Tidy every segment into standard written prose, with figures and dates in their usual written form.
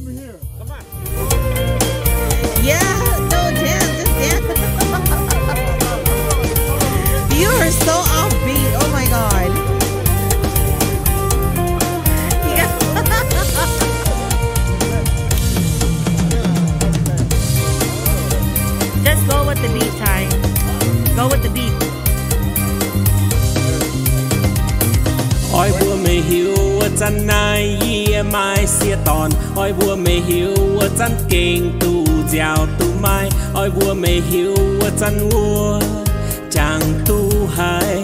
Come here. Come on. Yeah, no dance, just dance. You are so offbeat. Oh my god. Yeah. Just go with the beat, Ty. Go with the beat. Ôi vua mê hiếu chân này yê mai xia tòn. Ôi vua mê hiếu chân kinh tu giàu tu mai. Ôi vua mê hiếu chân vua chẳng tu hay.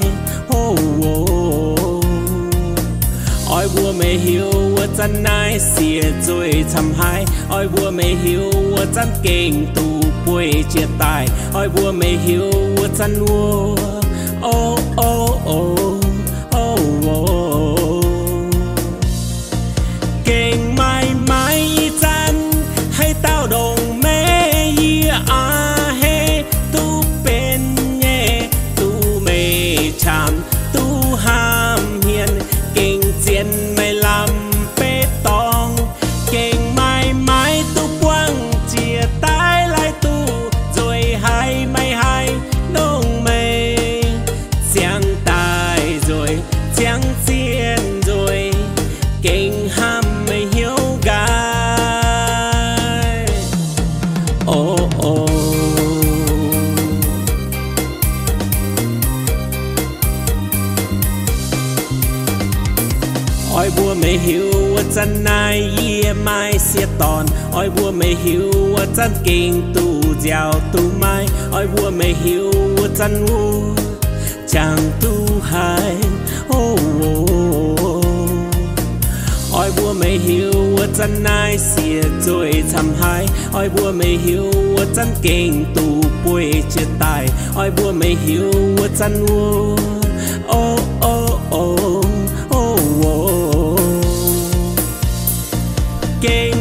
Ôi vua mê hiếu chân này xia rồi chăm hai. Ôi vua mê hiếu chân kinh tu bùi chia tài. Ôi vua mê hiếu chân vua. Oh oh oh. Kinh mãi mãi chân hay tao đồng mê à he tu bên nhẹ tu mê chạm tu ham hiền kinh chiến mày làm bê tông kinh mãi mãi tu quăng chia tay lại tu rồi hai mày hai đồng mê giang tài rồi giang chiến rồi kinh ham mày hiếu gái oh oh ôi vua mày hiếu chân này yê mai xia tòn. Ôi vua mày hiếu chân kinh tu giàu tu mai. Ôi vua mày hiếu chân vua chẳng tu hay oh oh. Ôi vua mê hiếu chân này xìa rồi chăm hai. Ôi vua mê hiếu chân kinh tu bùi chia tài. Ôi vua mê hiếu chân vua oh oh oh oh oh. Kinh